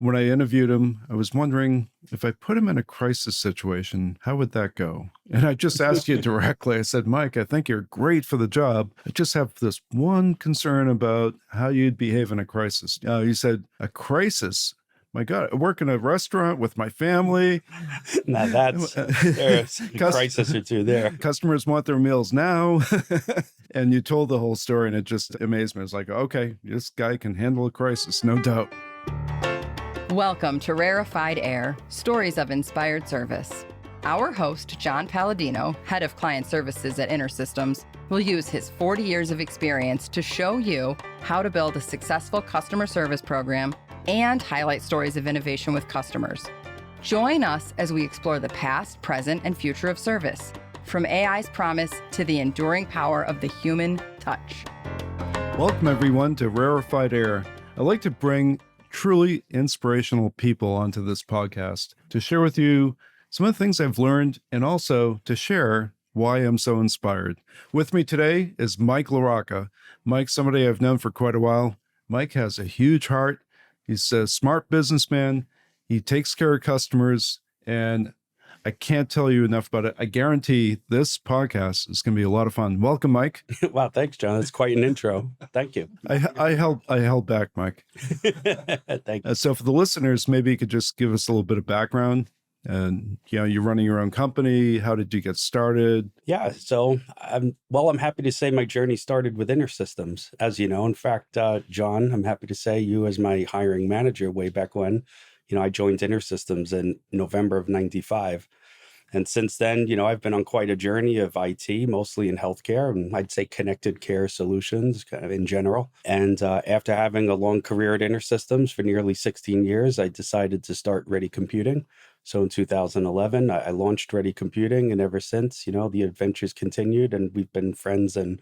When I interviewed him, I was wondering if I put him in a crisis situation, how would that go? And I just asked you directly. I said, Mike, I think you're great for the job. I just have this one concern about how you'd behave in a crisis. You said, a crisis? My God, I work in a restaurant with my family. Now there's a crisis or two there. Customers want their meals now. And you told the whole story and it just amazed me. It's like, okay, this guy can handle a crisis, no doubt. Welcome to Rarified Air, Stories of Inspired Service. Our host, John Paladino, Head of Client Services at InterSystems, will use his 40 years of experience to show you how to build a successful customer service program and highlight stories of innovation with customers. Join us as we explore the past, present, and future of service, from AI's promise to the enduring power of the human touch. Welcome, everyone, to Rarified Air. I'd like to bring truly inspirational people onto this podcast to share with you some of the things I've learned and also to share why I'm so inspired. With me today is Mike LaRocca. Mike's somebody I've known for quite a while. Mike has a huge heart. He's a smart businessman. He takes care of customers, and I can't tell you enough about it. I guarantee this podcast is going to be a lot of fun. Welcome, Mike. Wow, thanks, John. That's quite an intro. Thank you. I held back, Mike. Thank you. So for the listeners, maybe you could just give us a little bit of background. And, you're running your own company. How did you get started? Yeah, so I'm happy to say my journey started with InterSystems, as you know. In fact, John, I'm happy to say you as my hiring manager way back when. I joined InterSystems in November of 95. And since then, I've been on quite a journey of IT, mostly in healthcare, and I'd say connected care solutions kind of in general. And after having a long career at InterSystems for nearly 16 years, I decided to start Ready Computing. So in 2011, I launched Ready Computing, and ever since, the adventures continued, and we've been friends and,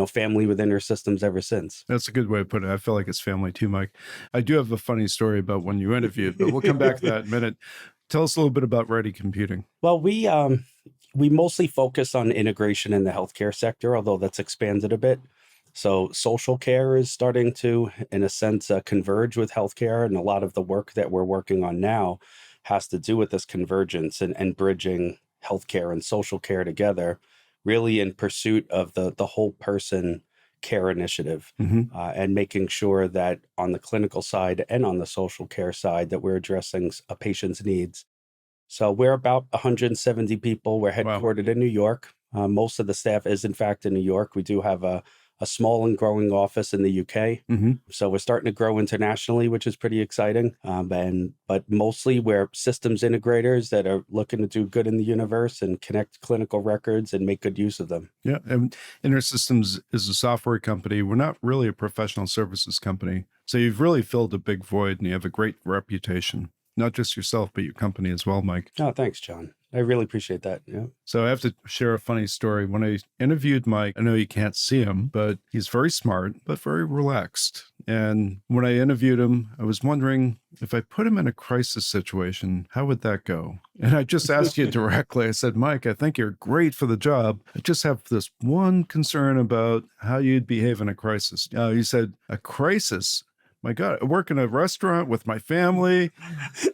family with InterSystems ever since. That's a good way to put it. I feel like it's family too, Mike. I do have a funny story about when you interviewed, but we'll come back to that in a minute. Tell us a little bit about Ready Computing. Well, we mostly focus on integration in the healthcare sector, although that's expanded a bit. So social care is starting to, in a sense, converge with healthcare, and a lot of the work that we're working on now has to do with this convergence and bridging healthcare and social care together, really in pursuit of the whole person care initiative, and making sure that on the clinical side and on the social care side that we're addressing a patient's needs. So we're about 170 people. We're headquartered in New York. Most of the staff is in fact in New York. We do have a small and growing office in the UK. So we're starting to grow internationally, which is pretty exciting. But mostly we're systems integrators that are looking to do good in the universe and connect clinical records and make good use of them. Yeah. And InterSystems is a software company. We're not really a professional services company. So you've really filled a big void and you have a great reputation, not just yourself, but your company as well, Mike. Oh, thanks, John. I really appreciate that. Yeah. So I have to share a funny story. When I interviewed Mike, I know you can't see him, but he's very smart, but very relaxed. And when I interviewed him, I was wondering if I put him in a crisis situation, how would that go? And I just asked you directly. I said, Mike, I think you're great for the job. I just have this one concern about how you'd behave in a crisis. You said, a crisis? My God, I work in a restaurant with my family.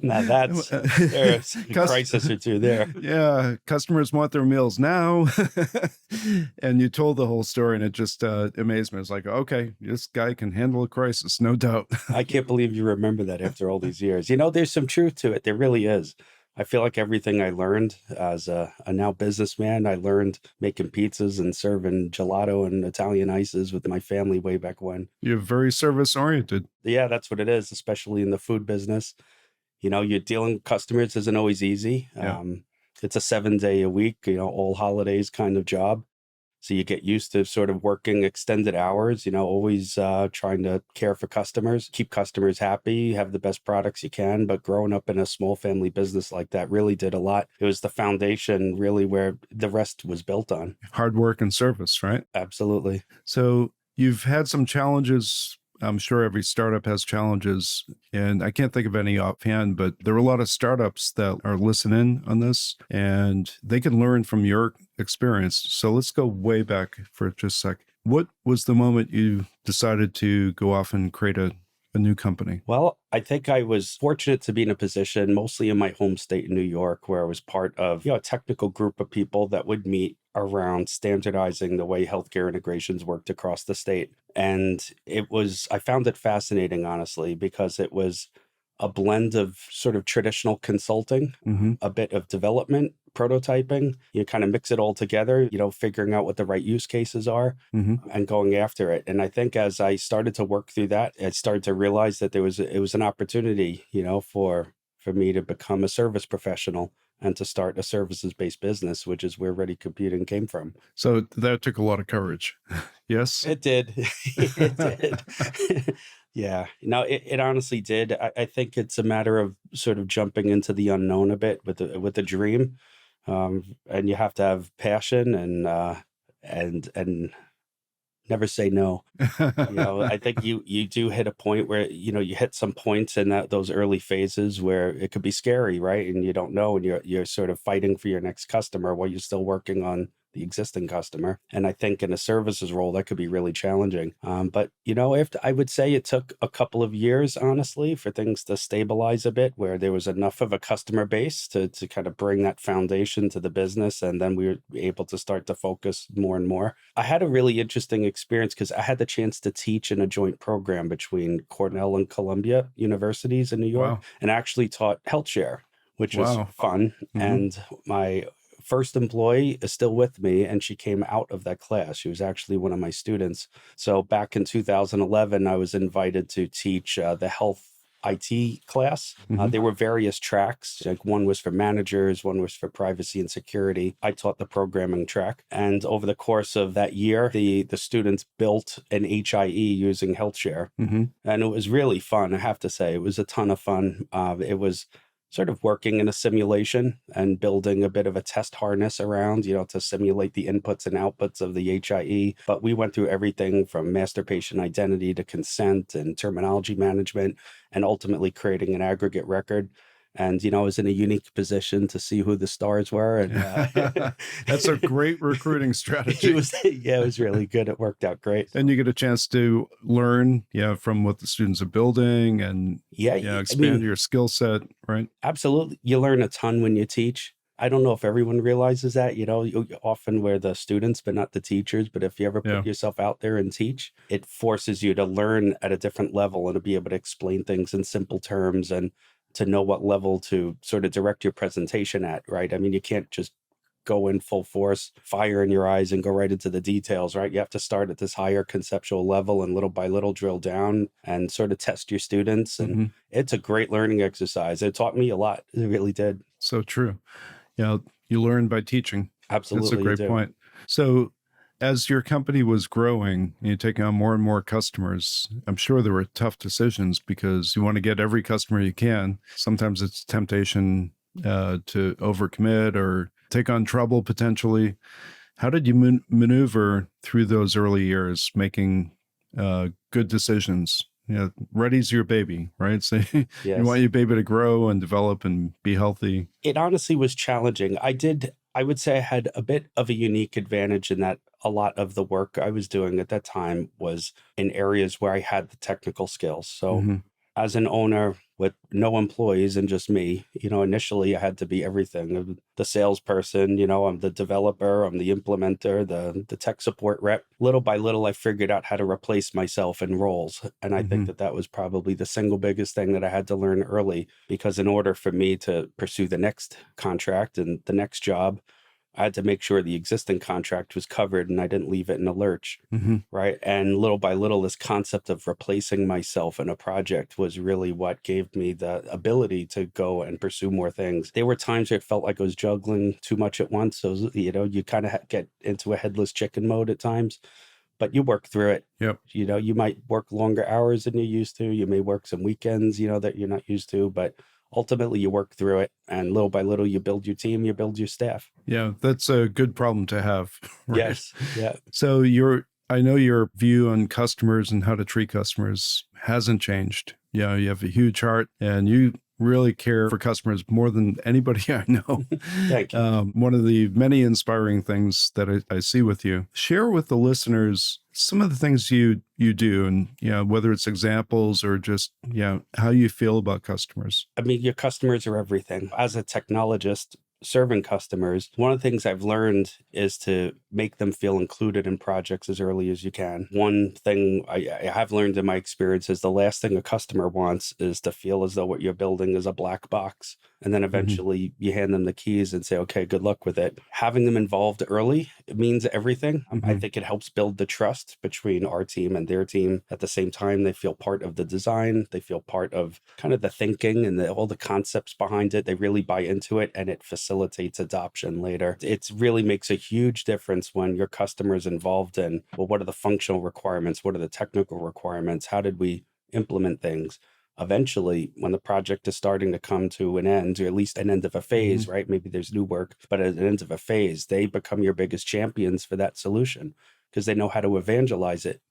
Now there's a crisis or two there. Yeah, customers want their meals now. And you told the whole story and it just amazed me. It's like, okay, this guy can handle a crisis, no doubt. I can't believe you remember that after all these years. There's some truth to it. There really is. I feel like everything I learned as a now businessman, I learned making pizzas and serving gelato and Italian ices with my family way back when. You're very service oriented. Yeah, that's what it is, especially in the food business. You're dealing with customers isn't always easy. Yeah. It's a 7-day a week, all holidays kind of job. So you get used to sort of working extended hours, always trying to care for customers, keep customers happy, have the best products you can. But growing up in a small family business like that really did a lot. It was the foundation really where the rest was built on. Hard work and service, right? Absolutely. So you've had some challenges. I'm sure every startup has challenges, and I can't think of any offhand, but there are a lot of startups that are listening on this, and they can learn from your experience. So let's go way back for just a sec. What was the moment you decided to go off and create a a new company? Well, I think I was fortunate to be in a position, mostly in my home state in New York, where I was part of, a technical group of people that would meet around standardizing the way healthcare integrations worked across the state. And I found it fascinating, honestly, because it was a blend of sort of traditional consulting, Mm-hmm. a bit of development, prototyping. You kind of mix it all together, figuring out what the right use cases are Mm-hmm. and going after it. And I think as I started to work through that, I started to realize that it was an opportunity, for me to become a service professional and to start a services-based business, which is where Ready Computing came from. So that took a lot of courage. Yes? It did. It did. Yeah. No, it honestly did. I think it's a matter of sort of jumping into the unknown a bit with the dream. And you have to have passion and never say no. I think you do hit a point where, you hit some points in those early phases where it could be scary, right? And you don't know, and you're sort of fighting for your next customer while you're still working on the existing customer. And I think in a services role, that could be really challenging. But, I would say it took a couple of years, honestly, for things to stabilize a bit, where there was enough of a customer base to kind of bring that foundation to the business. And then we were able to start to focus more and more. I had a really interesting experience because I had the chance to teach in a joint program between Cornell and Columbia universities in New York, Wow. and actually taught HealthShare, which was Wow. fun. Mhm. And my first employee is still with me, and she came out of that class. She was actually one of my students. So back in 2011, I was invited to teach the health IT class. Mhm. There were various tracks. Like one was for managers, one was for privacy and security. I taught the programming track. And over the course of that year, the students built an HIE using HealthShare. Mhm. And it was really fun, I have to say. It was a ton of fun. It was sort of working in a simulation and building a bit of a test harness around, to simulate the inputs and outputs of the HIE. But we went through everything from master patient identity to consent and terminology management, and ultimately creating an aggregate record. And, I was in a unique position to see who the stars were. And That's a great recruiting strategy. it was really good. It worked out great. And you get a chance to learn, from what the students are building and expand your skill set, right? Absolutely. You learn a ton when you teach. I don't know if everyone realizes that, you often we're the students, but not the teachers. But if you ever put yourself out there and teach, it forces you to learn at a different level and to be able to explain things in simple terms and to know what level to sort of direct your presentation at, right? I mean, you can't just go in full force, fire in your eyes and go right into the details, right? You have to start at this higher conceptual level and little by little drill down and sort of test your students. And it's a great learning exercise. It taught me a lot. It really did. So true. You learn by teaching. Absolutely. That's a great point. So as your company was growing and you taking on more and more customers, I'm sure there were tough decisions because you want to get every customer you can. Sometimes it's temptation to overcommit or take on trouble potentially. How did you maneuver through those early years, making good decisions? Ready's your baby, right? So Yes. You want your baby to grow and develop and be healthy. It honestly was challenging. I would say I had a bit of a unique advantage in that a lot of the work I was doing at that time was in areas where I had the technical skills. So as an owner with no employees and just me, initially I had to be everything. I'm the salesperson, I'm the developer, I'm the implementer, the tech support rep. Little by little, I figured out how to replace myself in roles. And I think that was probably the single biggest thing that I had to learn early, because in order for me to pursue the next contract and the next job, I had to make sure the existing contract was covered and I didn't leave it in a lurch, right? And little by little, this concept of replacing myself in a project was really what gave me the ability to go and pursue more things. There were times where it felt like I was juggling too much at once. So, you kind of get into a headless chicken mode at times, but you work through it. Yep. You might work longer hours than you used to. You may work some weekends, that you're not used to, but ultimately you work through it, and little by little you build your team, you build your staff. Yeah, that's a good problem to have. Right? Yes. Yeah. So I know your view on customers and how to treat customers hasn't changed. You have a huge heart and you really care for customers more than anybody I know. Thank you. One of the many inspiring things that I see with you. Share with the listeners some of the things you do, and whether it's examples or just how you feel about customers. I mean, your customers are everything. As a technologist serving customers, one of the things I've learned is to make them feel included in projects as early as you can. One thing I have learned in my experience is the last thing a customer wants is to feel as though what you're building is a black box. And then eventually you hand them the keys and say, okay, good luck with it. Having them involved early, it means everything. I think it helps build the trust between our team and their team. At the same time, they feel part of the design. They feel part of kind of the thinking and all the concepts behind it. They really buy into it, and it facilitates adoption later. It really makes a huge difference when your customer is involved in, well, what are the functional requirements? What are the technical requirements? How did we implement things? Eventually, when the project is starting to come to an end, or at least an end of a phase, right? Maybe there's new work, but at the end of a phase, they become your biggest champions for that solution because they know how to evangelize it.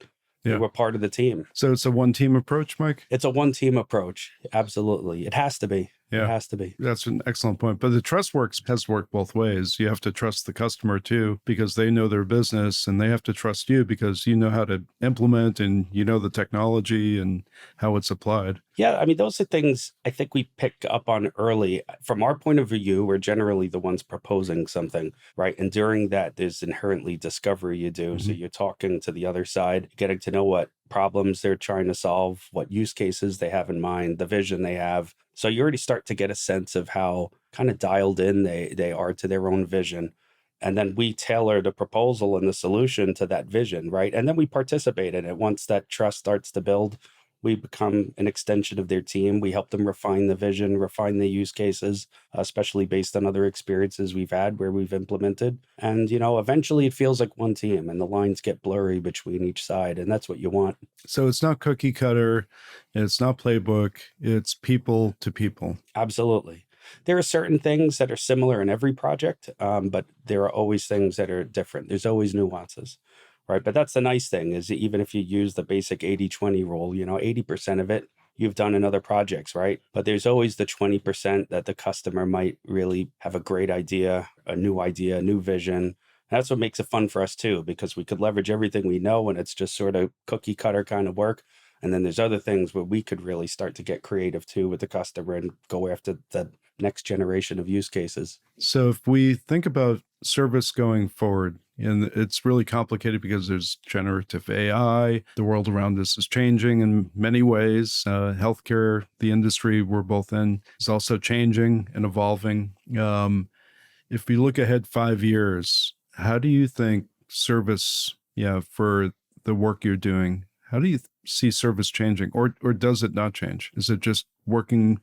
Yeah. We're part of the team. So it's a one-team approach, Mike? It's a one-team approach. Absolutely. It has to be. Yeah. It has to be. That's an excellent point. But the trust has worked both ways. You have to trust the customer too, because they know their business, and they have to trust you because you know how to implement and you know the technology and how it's applied. Yeah, I mean, those are things I think we pick up on early. From our point of view, we're generally the ones proposing something, right? And during that, there's inherently discovery you do. So you're talking to the other side, getting to know what problems they're trying to solve, what use cases they have in mind, the vision they have. So you already start to get a sense of how kind of dialed in they are to their own vision. And then we tailor the proposal and the solution to that vision, right? And then we participate in it. Once that trust starts to build, we become an extension of their team. We help them refine the vision, refine the use cases, especially based on other experiences we've had where we've implemented. And, eventually it feels like one team and the lines get blurry between each side. And that's what you want. So it's not cookie cutter. It's not playbook. It's people to people. Absolutely. There are certain things that are similar in every project, but there are always things that are different. There's always nuances. Right. But that's the nice thing is even if you use the basic 80-20 rule, 80% of it you've done in other projects. Right. But there's always the 20% that the customer might really have a great idea, a new vision. And that's what makes it fun for us, too, because we could leverage everything we know and it's just sort of cookie cutter kind of work. And then there's other things where we could really start to get creative, too, with the customer and go after the next generation of use cases. So if we think about service going forward, and it's really complicated because there's generative AI. The world around us is changing in many ways. Healthcare, the industry we're both in, is also changing and evolving. If we look ahead 5 years, how do you think service, for the work you're doing, how do you see service changing, or does it not change? Is it just working,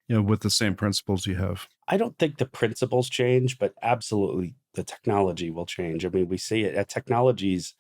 with the same principles you have? I don't think the principles change, but absolutely the technology will change. I mean, we see it. Technology's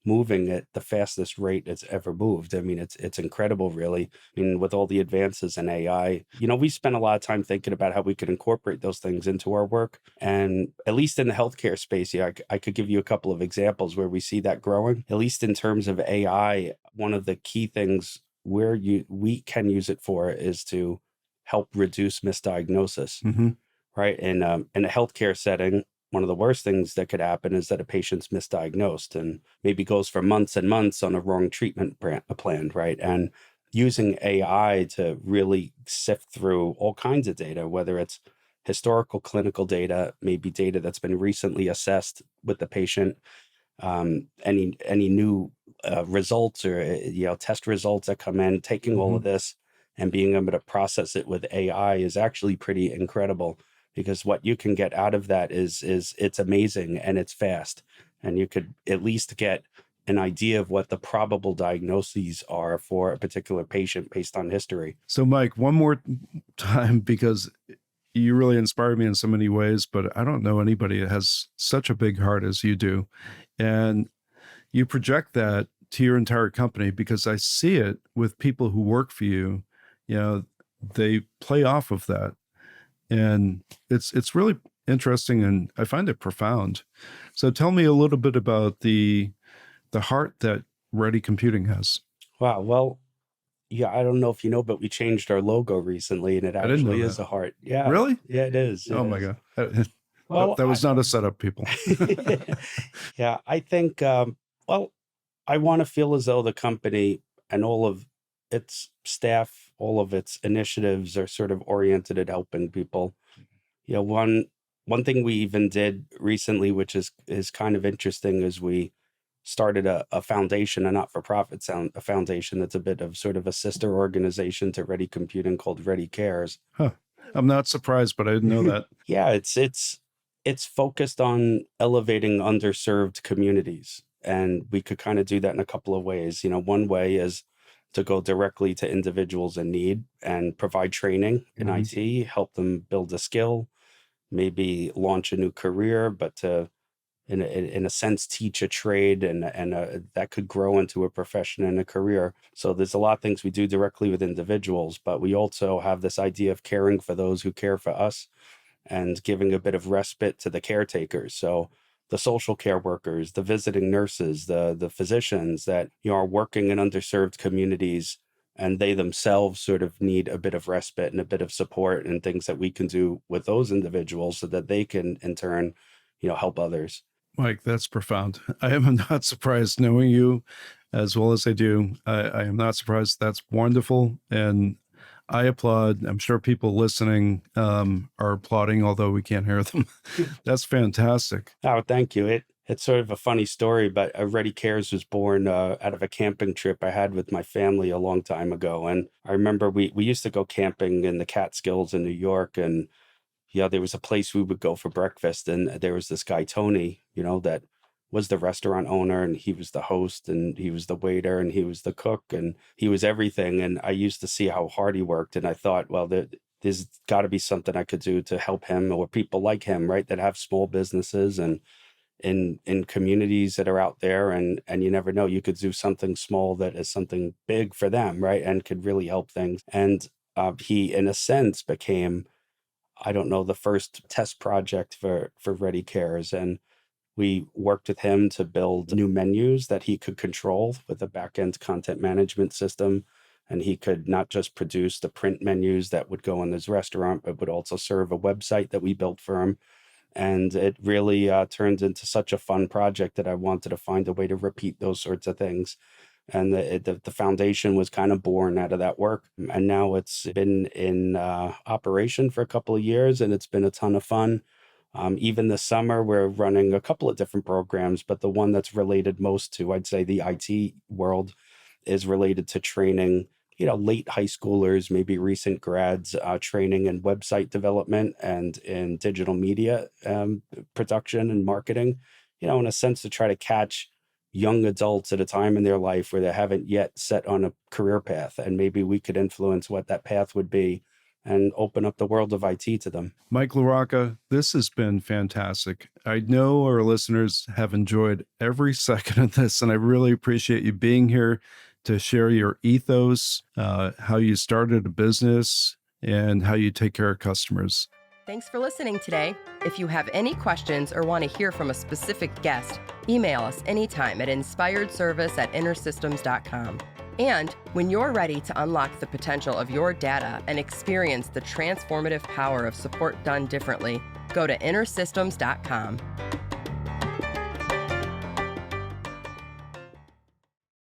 moving at the fastest rate it's ever moved. I mean, it's incredible, really. I mean, with all the advances in AI, we spent a lot of time thinking about how we could incorporate those things into our work. And at least in the healthcare space, I could give you a couple of examples where we see that growing. At least in terms of AI, one of the key things where we can use it for is to help reduce misdiagnosis, right? In a healthcare setting, one of the worst things that could happen is that a patient's misdiagnosed and maybe goes for months and months on a wrong treatment plan, right? And using AI to really sift through all kinds of data, whether it's historical clinical data, maybe data that's been recently assessed with the patient, any new results or test results that come in, taking all of this and being able to process it with AI is actually pretty incredible, because what you can get out of that is it's amazing and it's fast. And you could at least get an idea of what the probable diagnoses are for a particular patient based on history. So Mike, one more time, because you really inspired me in so many ways, but I don't know anybody that has such a big heart as you do. And you project that to your entire company, because I see it with people who work for you. They play off of that. And it's really interesting, and I find it profound. So tell me a little bit about the heart that Ready Computing has. Wow. Well, yeah, I don't know if you know, but we changed our logo recently, and it actually is a heart. Yeah. Really? Yeah, it is. My God. Well, that was not a setup, people. Yeah, I think, I want to feel as though the company and all of its staff, all of its initiatives are sort of oriented at helping people. One thing we even did recently, which is kind of interesting, is we started a foundation, a not-for-profit a foundation that's a bit of sort of a sister organization to Ready Computing called Ready Cares. Huh. I'm not surprised, but I didn't know that. Yeah, it's focused on elevating underserved communities. And we could kind of do that in a couple of ways. One way is to go directly to individuals in need and provide training in IT, help them build a skill, maybe launch a new career, but to, in a sense, teach a trade, and that could grow into a profession and a career. So there's a lot of things we do directly with individuals, but we also have this idea of caring for those who care for us and giving a bit of respite to the caretakers. So the social care workers, the visiting nurses, the physicians that are working in underserved communities, and they themselves sort of need a bit of respite and a bit of support and things that we can do with those individuals so that they can in turn, help others. Mike, that's profound. I am not surprised, knowing you as well as I do. I am not surprised. That's wonderful. And I applaud. I'm sure people listening are applauding, although we can't hear them. That's fantastic. Oh, thank you. It's sort of a funny story, but Ready Cares was born out of a camping trip I had with my family a long time ago. And I remember we used to go camping in the Catskills in New York, and there was a place we would go for breakfast, and there was this guy, Tony, that was the restaurant owner, and he was the host, and he was the waiter, and he was the cook, and he was everything. And I used to see how hard he worked, and I thought, well, there's got to be something I could do to help him or people like him, right, that have small businesses and in communities that are out there, and you never know, you could do something small that is something big for them, right, and could really help things. And he, in a sense, became, I don't know, the first test project for Ready Cares. And we worked with him to build new menus that he could control with a back-end content management system. And he could not just produce the print menus that would go in his restaurant, but would also serve a website that we built for him. And it really turned into such a fun project that I wanted to find a way to repeat those sorts of things. And the foundation was kind of born out of that work. And now it's been in operation for a couple of years, and it's been a ton of fun. Even this summer, we're running a couple of different programs, but the one that's related most to, I'd say, the IT world is related to training, late high schoolers, maybe recent grads, training in website development and in digital media production and marketing, in a sense to try to catch young adults at a time in their life where they haven't yet set on a career path. And maybe we could influence what that path would be and open up the world of IT to them. Mike LaRocca, this has been fantastic. I know our listeners have enjoyed every second of this, and I really appreciate you being here to share your ethos, how you started a business, and how you take care of customers. Thanks for listening today. If you have any questions or want to hear from a specific guest, email us anytime at InspiredService@InterSystems.com. And when you're ready to unlock the potential of your data and experience the transformative power of support done differently, go to InterSystems.com.